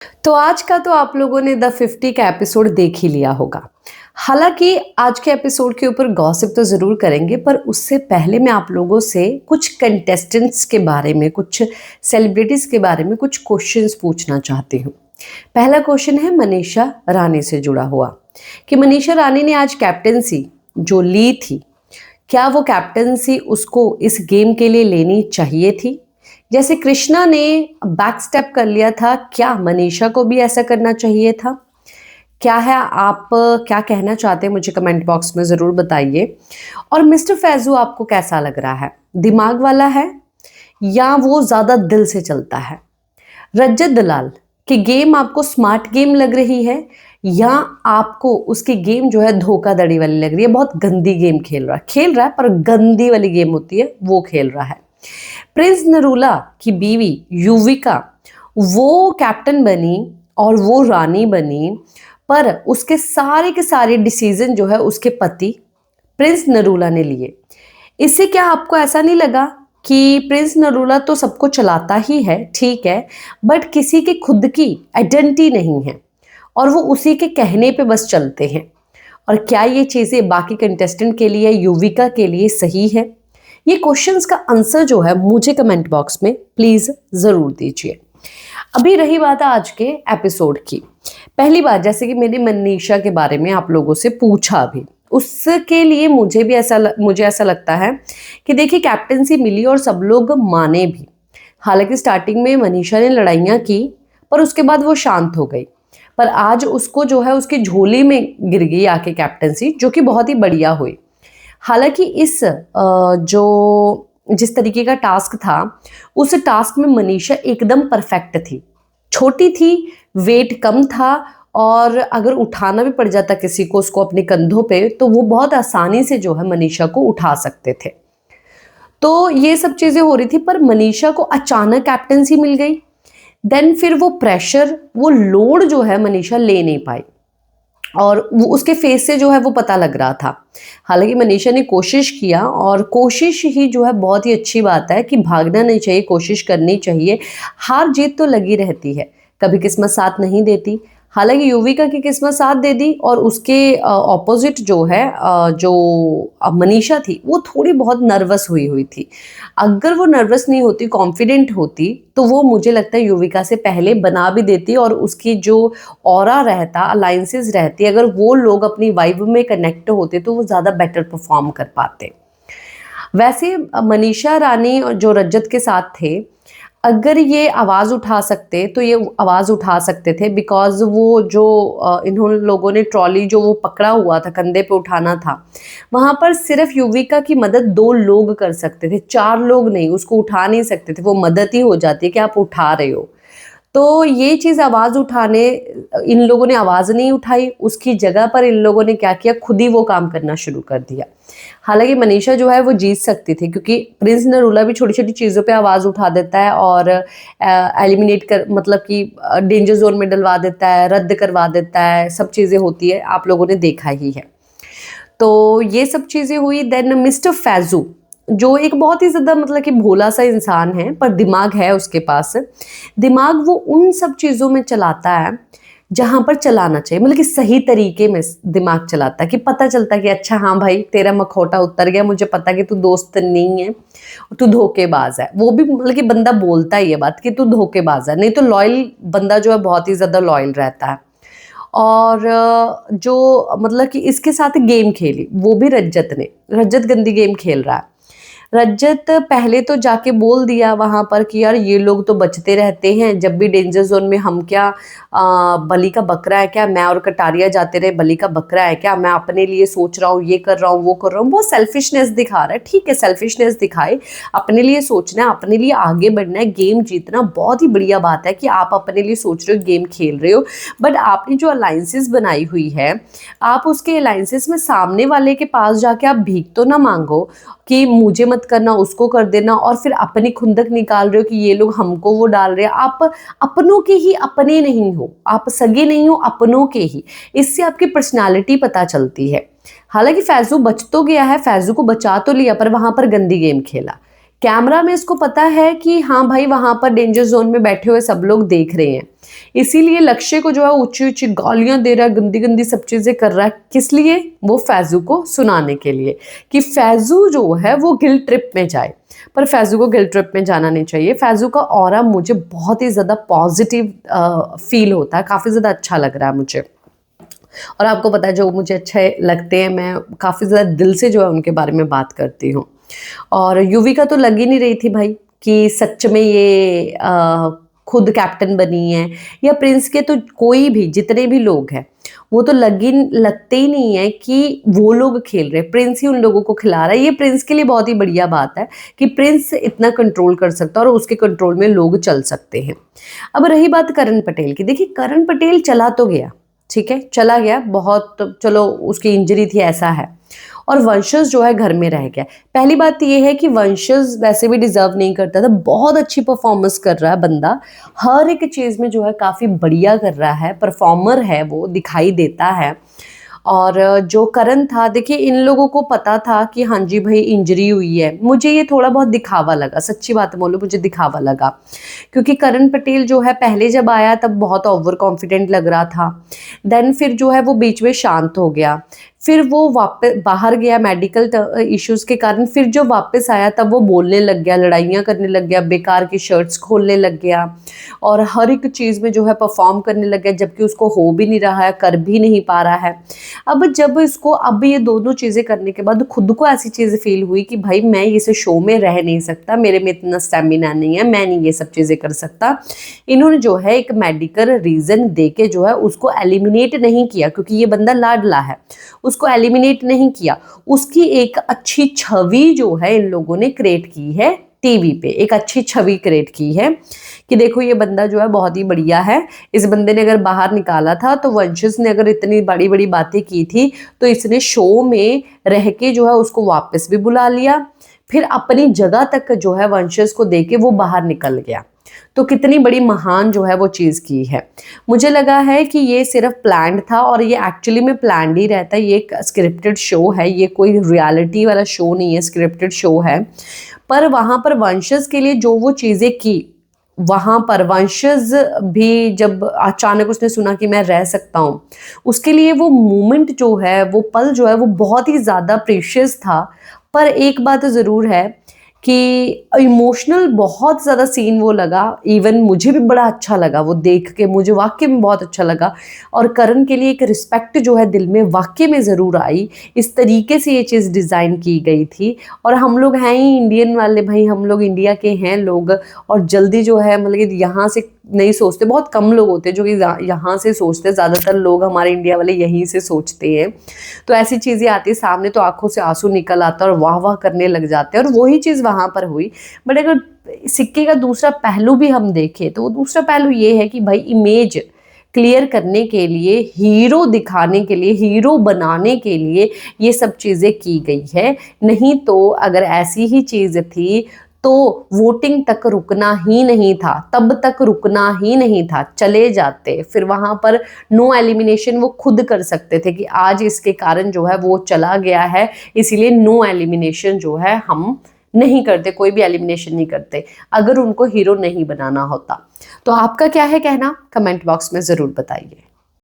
तो आज का तो आप लोगों ने द 50 का एपिसोड देख ही लिया होगा। हालाँकि आज के एपिसोड के ऊपर गॉसिप तो ज़रूर करेंगे, पर उससे पहले मैं आप लोगों से कुछ कंटेस्टेंट्स के बारे में, कुछ सेलिब्रिटीज़ के बारे में कुछ क्वेश्चंस पूछना चाहती हूँ। पहला क्वेश्चन है मनीषा रानी से जुड़ा हुआ, कि मनीषा रानी ने आज कैप्टेंसी जो ली थी, क्या वो कैप्टेंसी उसको इस गेम के लिए लेनी चाहिए थी? जैसे कृष्णा ने बैक स्टेप कर लिया था, क्या मनीषा को भी ऐसा करना चाहिए था? क्या है, आप क्या कहना चाहते हैं मुझे कमेंट बॉक्स में ज़रूर बताइए। और मिस्टर फैज़ू आपको कैसा लग रहा है? दिमाग वाला है या वो ज़्यादा दिल से चलता है? रज्जत दलाल की गेम आपको स्मार्ट गेम लग रही है या आपको उसकी गेम जो है धोखाधड़ी वाली लग रही है? बहुत गंदी गेम खेल रहा है पर गंदी वाली गेम होती है वो खेल रहा है। प्रिंस नरूला की बीवी युविका वो कैप्टन बनी और वो रानी बनी, पर उसके सारे के सारे डिसीजन जो है उसके पति प्रिंस नरूला ने लिए। इससे क्या आपको ऐसा नहीं लगा कि प्रिंस नरूला तो सबको चलाता ही है, ठीक है, बट किसी की खुद की आइडेंटिटी नहीं है और वो उसी के कहने पे बस चलते हैं? और क्या ये चीज़ें बाकी कंटेस्टेंट के लिए, युविका के लिए सही है? ये क्वेश्चंस का आंसर जो है मुझे कमेंट बॉक्स में प्लीज़ ज़रूर दीजिए। अभी रही बात आज के एपिसोड की। पहली बात, जैसे कि मैंने मनीषा के बारे में आप लोगों से पूछा भी, उसके लिए मुझे ऐसा लगता है कि देखिए कैप्टेंसी मिली और सब लोग माने भी। हालांकि स्टार्टिंग में मनीषा ने लड़ाइयाँ की पर उसके बाद वो शांत हो गई, पर आज उसको जो है उसकी झोली में गिर गई आके कैप्टेंसी, जो कि बहुत ही बढ़िया हुई। हालांकि जो जिस तरीके का टास्क था, उस टास्क में मनीषा एकदम परफेक्ट थी। छोटी थी, वेट कम था और अगर उठाना भी पड़ जाता किसी को उसको अपने कंधों पे, तो वो बहुत आसानी से जो है मनीषा को उठा सकते थे। तो ये सब चीज़ें हो रही थी, पर मनीषा को अचानक कैप्टेंसी मिल गई। देन फिर वो प्रेशर, वो लोड जो है मनीषा ले नहीं पाई और वो उसके फेस से जो है वो पता लग रहा था। हालांकि मनीषा ने कोशिश किया और कोशिश ही जो है बहुत ही अच्छी बात है कि भागना नहीं चाहिए, कोशिश करनी चाहिए। हार जीत तो लगी रहती है, कभी किस्मत साथ नहीं देती। हालांकि युविका की किस्मत साथ दे दी और उसके ऑपोजिट जो है जो मनीषा थी वो थोड़ी बहुत नर्वस हुई हुई थी। अगर वो नर्वस नहीं होती, कॉन्फिडेंट होती, तो वो मुझे लगता है युविका से पहले बना भी देती और उसकी जो ऑरा रहता, अलायंसेस रहती, अगर वो लोग अपनी वाइब में कनेक्ट होते तो वो ज़्यादा बेटर परफॉर्म कर पाते। वैसे मनीषा रानी और जो रज्जत के साथ थे, अगर ये आवाज़ उठा सकते तो ये आवाज़ उठा सकते थे, बिकॉज़ वो जो इन्होंने लोगों ने ट्रॉली जो वो पकड़ा हुआ था, कंधे पे उठाना था, वहाँ पर सिर्फ युविका की मदद 2 लोग कर सकते थे, 4 लोग नहीं, उसको उठा नहीं सकते थे। वो मदद ही हो जाती है कि आप उठा रहे हो। तो ये चीज़ आवाज़ उठाने, इन लोगों ने आवाज़ नहीं उठाई, उसकी जगह पर इन लोगों ने क्या किया, खुद ही वो काम करना शुरू कर दिया। हालाँकि मनीषा जो है वो जीत सकती थी, क्योंकि प्रिंस नरूला भी छोटी-छोटी चीज़ों पे आवाज़ उठा देता है और एलिमिनेट कर, मतलब कि डेंजर ज़ोन में डलवा देता है, रद्द करवा देता है, सब चीज़ें होती है, आप लोगों ने देखा ही है। तो ये सब चीज़ें हुई। देन मिस्टर फैज़ू, जो एक बहुत ही ज़्यादा मतलब कि भोला सा इंसान है, पर दिमाग है उसके पास। दिमाग वो उन सब चीज़ों में चलाता है जहाँ पर चलाना चाहिए, मतलब कि सही तरीके में दिमाग चलाता है, कि पता चलता है कि अच्छा हाँ भाई तेरा मखौटा उतर गया, मुझे पता है कि तू दोस्त नहीं है, तू धोखेबाज है। वो भी मतलब कि बंदा बोलता ही है बात कि तू धोखेबाज है, नहीं तो लॉयल बंदा जो है बहुत ही ज़्यादा लॉयल रहता है। और जो मतलब कि इसके साथ गेम खेली वो भी रज्जत ने, रज्जत गंदी गेम खेल रहा है। रज्जत पहले तो जाके बोल दिया वहाँ पर कि यार ये लोग तो बचते रहते हैं, जब भी डेंजर जोन में हम क्या बलि का बकरा है क्या, मैं और कटारिया जाते रहे, बलि का बकरा है क्या, मैं अपने लिए सोच रहा हूँ, ये कर रहा हूँ, वो कर रहा हूँ। बहुत सेल्फिशनेस दिखा रहा है, ठीक है, सेल्फिशनेस दिखाए, अपने लिए सोचना है, अपने लिए आगे बढ़ना है, गेम जीतना बहुत ही बढ़िया बात है कि आप अपने लिए सोच रहे हो, गेम खेल रहे हो। बट आपने जो अलाइंसेस बनाई हुई है, आप उसके अलाइंसेस में सामने वाले के पास जाके आप भीख तो ना मांगो कि मुझे मत करना, उसको कर देना, और फिर अपनी खुंदक निकाल रहे हो कि ये लोग हमको वो डाल रहे हैं। आप अपनों के ही अपने नहीं हो, आप सगे नहीं हो, अपनों के ही। इससे आपकी पर्सनालिटी पता चलती है। हालांकि फैजू बच तो गया है, फैजू को बचा तो लिया, पर वहां पर गंदी गेम खेला। कैमरा में इसको पता है कि हाँ भाई वहां पर डेंजर जोन में बैठे हुए सब लोग देख रहे हैं, इसीलिए लक्ष्य को जो है ऊंची ऊंची गालियां दे रहा है, गंदी गंदी सब चीजें कर रहा है। किस लिए? वो फैजू को सुनाने के लिए, कि फैजू जो है वो गिल्ट ट्रिप में जाए। पर फैजू को गिल्ट ट्रिप में जाना नहीं चाहिए। फैजू का ऑरा मुझे बहुत ही ज़्यादा पॉजिटिव फील होता है, काफ़ी ज़्यादा अच्छा लग रहा है मुझे। और आपको पता है जो मुझे अच्छे लगते हैं मैं काफ़ी ज़्यादा दिल से जो है उनके बारे में बात करती हूँ। और युविका तो लग ही नहीं रही थी भाई कि सच में ये खुद कैप्टन बनी है, या प्रिंस के तो कोई भी जितने भी लोग हैं वो तो लगते ही नहीं है कि वो लोग खेल रहे, प्रिंस ही उन लोगों को खिला रहा है। ये प्रिंस के लिए बहुत ही बढ़िया बात है कि प्रिंस इतना कंट्रोल कर सकता है और उसके कंट्रोल में लोग चल सकते हैं। अब रही बात करण पटेल की, देखिए करण पटेल चला तो गया, ठीक है चला गया, बहुत चलो उसकी इंजरी थी ऐसा है, और वंशज जो है घर में रह गया। पहली बात ये है कि वंशज वैसे भी डिजर्व नहीं करता था, बहुत अच्छी परफॉर्मेंस कर रहा है बंदा, हर एक चीज़ में जो है काफ़ी बढ़िया कर रहा है, परफॉर्मर है वो, दिखाई देता है। और जो करण था, देखिए इन लोगों को पता था कि हाँ जी भाई इंजरी हुई है। मुझे ये थोड़ा बहुत दिखावा लगा, सच्ची बात बोलो मुझे दिखावा लगा, क्योंकि करण पटेल जो है पहले जब आया तब बहुत ओवर कॉन्फिडेंट लग रहा था, देन फिर जो है वो बीच में शांत हो गया, फिर वो वापस बाहर गया मेडिकल इश्यूज के कारण, फिर जो वापस आया तब वो बोलने लग गया, लड़ाइयाँ करने लग गया, बेकार की शर्ट्स खोलने लग गया और हर एक चीज़ में जो है परफॉर्म करने लग गया, जबकि उसको हो भी नहीं रहा है, कर भी नहीं पा रहा है। अब जब इसको अब ये दोनों चीज़ें करने के बाद खुद को ऐसी चीज़ फील हुई कि भाई मैं इस शो में रह नहीं सकता, मेरे में इतना स्टेमिना नहीं है, मैं नहीं ये सब चीज़ें कर सकता। इन्होंने जो है एक मेडिकल रीज़न दे के जो है उसको एलिमिनेट नहीं किया, क्योंकि ये बंदा लाडला है, उसको एलिमिनेट नहीं किया, उसकी एक अच्छी छवि जो है इन लोगों ने क्रिएट की है, टीवी पे एक अच्छी छवि क्रिएट की है कि देखो ये बंदा जो है बहुत ही बढ़िया है। इस बंदे ने अगर बाहर निकाला था तो वंशज ने अगर इतनी बड़ी बड़ी बातें की थी तो इसने शो में रह के जो है उसको वापस भी बुला लिया, फिर अपनी जगह तक जो है वंशज को दे के वो बाहर निकल गया। तो कितनी बड़ी महान जो है वो चीज़ की है। मुझे लगा है कि ये सिर्फ प्लान्ड था, और ये एक्चुअली में प्लान्ड ही रहता है, ये एक स्क्रिप्टेड शो है, ये कोई रियलिटी वाला शो नहीं है, स्क्रिप्टेड शो है। पर वहाँ पर वंशज के लिए जो वो चीज़ें की, वहाँ पर वंशज भी जब अचानक उसने सुना कि मैं रह सकता हूँ, उसके लिए वो मोमेंट जो है, वो पल जो है वो बहुत ही ज़्यादा प्रीशियस था। पर एक बात ज़रूर है कि इमोशनल बहुत ज़्यादा सीन वो लगा, इवन मुझे भी बड़ा अच्छा लगा वो देख के, मुझे वाकई में बहुत अच्छा लगा। और करण के लिए एक रिस्पेक्ट जो है दिल में वाकई में ज़रूर आई, इस तरीके से ये चीज़ डिज़ाइन की गई थी। और हम लोग हैं ही इंडियन वाले भाई, हम लोग इंडिया के हैं लोग, और जल्दी जो है मतलब यहाँ से नहीं सोचते, बहुत कम लोग होते हैं जो कि यहाँ से सोचते हैं, ज़्यादातर लोग हमारे इंडिया वाले यहीं से सोचते हैं। तो ऐसी चीज़ें आती है सामने तो आंखों से आंसू निकल आता है और वाह वाह करने लग जाते हैं, और वही चीज़ वहाँ पर हुई। बट अगर सिक्के का दूसरा पहलू भी हम देखें तो वो दूसरा पहलू ये है कि भाई इमेज क्लियर करने के लिए, हीरो दिखाने के लिए, हीरो बनाने के लिए ये सब चीज़ें की गई है। नहीं तो अगर ऐसी ही चीज़ थी तो वोटिंग तक रुकना ही नहीं था, तब तक रुकना ही नहीं था, चले जाते। फिर वहाँ पर नो एलिमिनेशन वो खुद कर सकते थे कि आज इसके कारण जो है वो चला गया है, इसीलिए नो एलिमिनेशन जो है हम नहीं करते, कोई भी एलिमिनेशन नहीं करते अगर उनको हीरो नहीं बनाना होता। तो आपका क्या है कहना, कमेंट बॉक्स में ज़रूर बताइए।